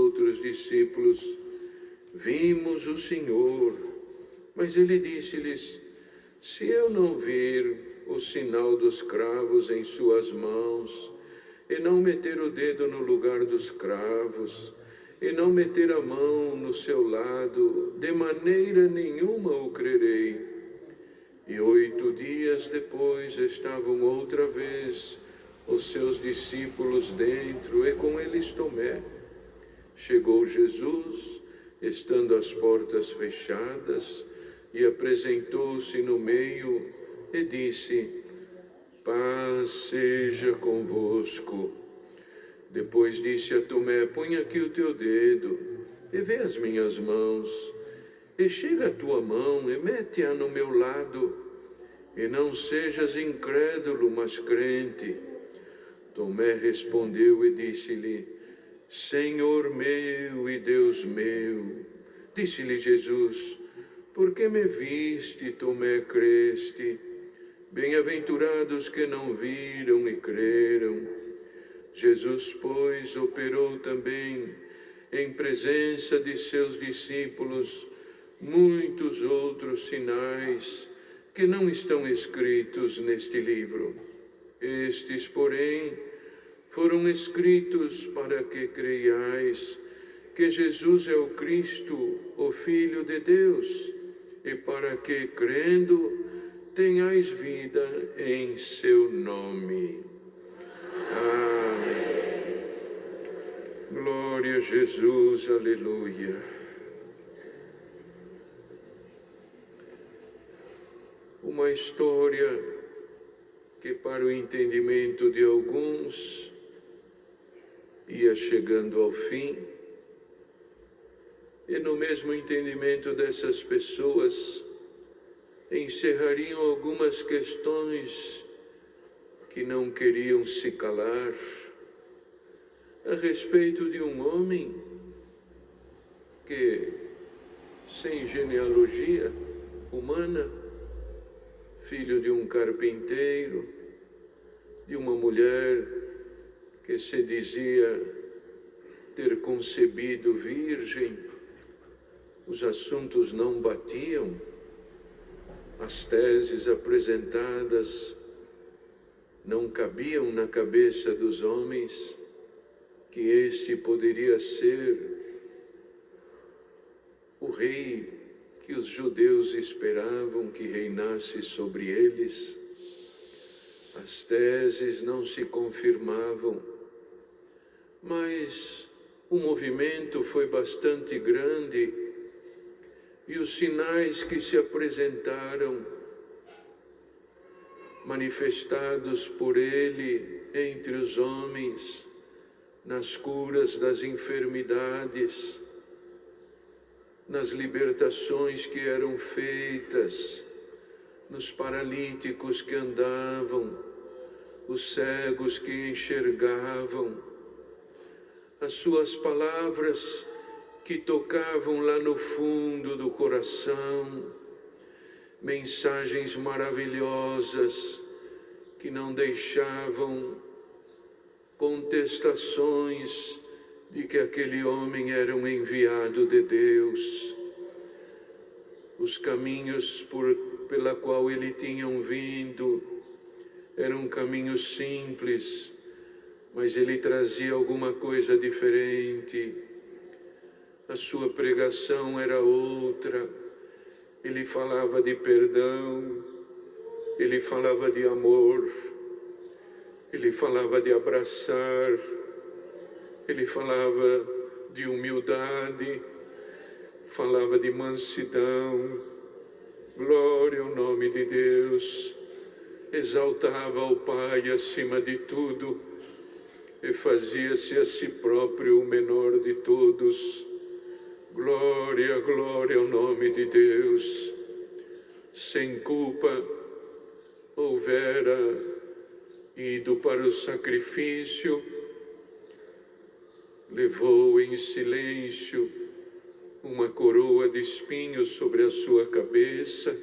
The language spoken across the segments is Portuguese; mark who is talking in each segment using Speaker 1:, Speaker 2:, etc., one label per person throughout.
Speaker 1: Outros discípulos: vimos o Senhor. Mas ele disse-lhes: se eu não vir o sinal dos cravos em suas mãos, e não meter o dedo no lugar dos cravos, e não meter a mão no seu lado, de maneira nenhuma o crerei. E 8 dias depois estavam outra vez os seus discípulos dentro, e com eles Tomé. Chegou Jesus, estando as portas fechadas, e apresentou-se no meio e disse: paz seja convosco. Depois disse a Tomé: põe aqui o teu dedo e vê as minhas mãos, e chega a tua mão e mete-a no meu lado, e não sejas incrédulo, mas crente. Tomé respondeu e disse-lhe: Senhor meu e Deus meu. Disse-lhe Jesus: por que me viste, Tomé, creste? Bem-aventurados que não viram e creram. Jesus, pois, operou também, em presença de seus discípulos, muitos outros sinais que não estão escritos neste livro. Estes, porém, foram escritos para que creiais que Jesus é o Cristo, o Filho de Deus, e para que, crendo, tenhais vida em seu nome. Amém. Glória a Jesus, aleluia. Uma história que, para o entendimento de alguns, ia chegando ao fim, e no mesmo entendimento dessas pessoas, encerrariam algumas questões que não queriam se calar, a respeito de um homem que, sem genealogia humana, filho de um carpinteiro, de uma mulher que se dizia ter concebido virgem, os assuntos não batiam, as teses apresentadas não cabiam na cabeça dos homens, que este poderia ser o rei que os judeus esperavam que reinasse sobre eles. As teses não se confirmavam, mas o movimento foi bastante grande, e os sinais que se apresentaram, manifestados por ele entre os homens, nas curas das enfermidades, nas libertações que eram feitas, nos paralíticos que andavam, os cegos que enxergavam, as suas palavras que tocavam lá no fundo do coração, mensagens maravilhosas que não deixavam contestações de que aquele homem era um enviado de Deus. Os caminhos pela qual ele tinha vindo eram caminhos simples, mas ele trazia alguma coisa diferente. A sua pregação era outra. Ele falava de perdão, ele falava de amor, ele falava de abraçar, ele falava de humildade, falava de mansidão. Glória ao nome de Deus. Exaltava ao Pai acima de tudo e fazia-se a si próprio o menor de todos. Glória, glória ao nome de Deus. Sem culpa, houvera ido para o sacrifício, levou em silêncio uma coroa de espinhos sobre a sua cabeça,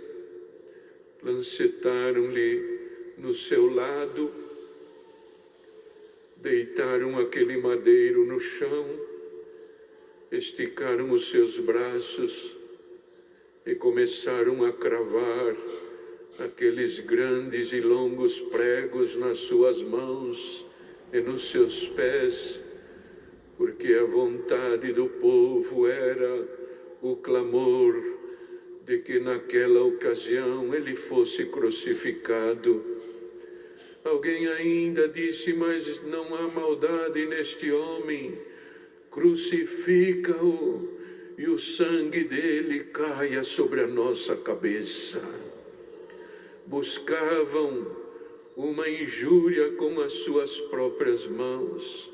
Speaker 1: lancetaram-lhe no seu lado, deitaram aquele madeiro no chão, esticaram os seus braços e começaram a cravar aqueles grandes e longos pregos nas suas mãos e nos seus pés, porque a vontade do povo era o clamor de que naquela ocasião ele fosse crucificado. Alguém ainda disse: mas não há maldade neste homem, crucifica-o e o sangue dele caia sobre a nossa cabeça. Buscavam uma injúria com as suas próprias mãos,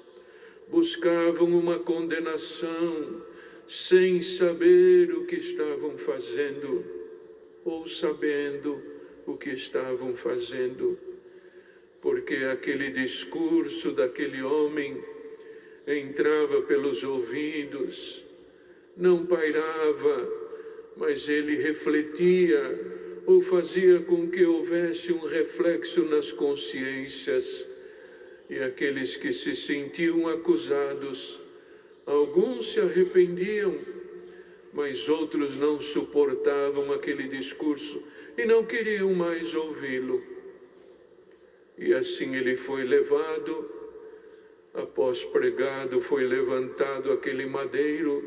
Speaker 1: buscavam uma condenação sem saber o que estavam fazendo, ou sabendo o que estavam fazendo, porque aquele discurso daquele homem entrava pelos ouvidos, não pairava, mas ele refletia ou fazia com que houvesse um reflexo nas consciências, e aqueles que se sentiam acusados, alguns se arrependiam, mas outros não suportavam aquele discurso e não queriam mais ouvi-lo. E assim ele foi levado, após pregado, foi levantado aquele madeiro,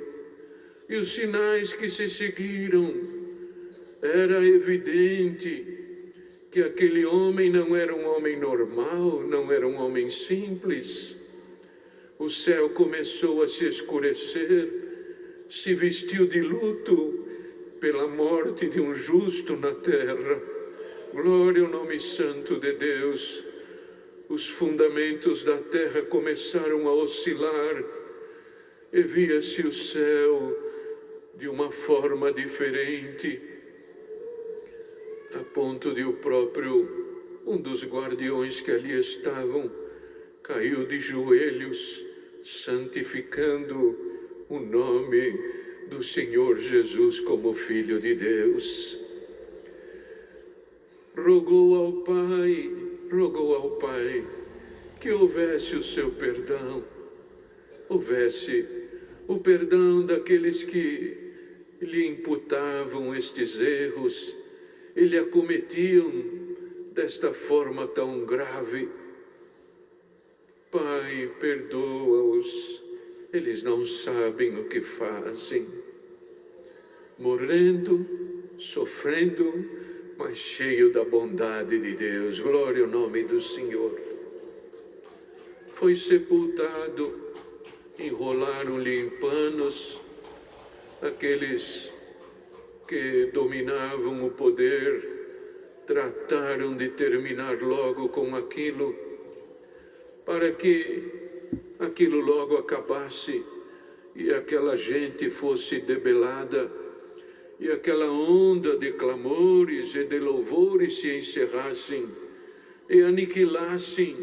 Speaker 1: e os sinais que se seguiram, era evidente que aquele homem não era um homem normal, não era um homem simples. O céu começou a se escurecer, se vestiu de luto pela morte de um justo na terra. Glória ao nome santo de Deus. Os fundamentos da terra começaram a oscilar e via-se o céu de uma forma diferente, a ponto de um dos guardiões que ali estavam, caiu de joelhos, santificando o nome do Senhor Jesus como Filho de Deus. Rogou ao Pai que houvesse o seu perdão, houvesse o perdão daqueles que lhe imputavam estes erros e lhe acometiam desta forma tão grave. Pai, perdoa-os, eles não sabem o que fazem. Morrendo, sofrendo, mas cheio da bondade de Deus. Glória ao nome do Senhor. Foi sepultado, enrolaram-lhe em panos aqueles que dominavam o poder, trataram de terminar logo com aquilo, para que aquilo logo acabasse e aquela gente fosse debelada e aquela onda de clamores e de louvores se encerrassem e aniquilassem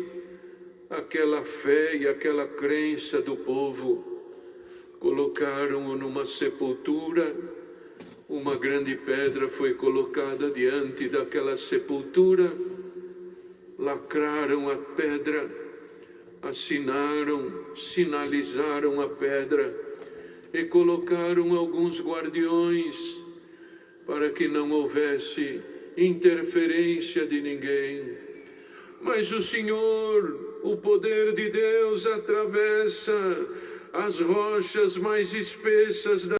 Speaker 1: aquela fé e aquela crença do povo. Colocaram-o numa sepultura. Uma grande pedra foi colocada diante daquela sepultura, lacraram a pedra, sinalizaram a pedra e colocaram alguns guardiões para que não houvesse interferência de ninguém. Mas o Senhor, o poder de Deus, atravessa as rochas mais espessas da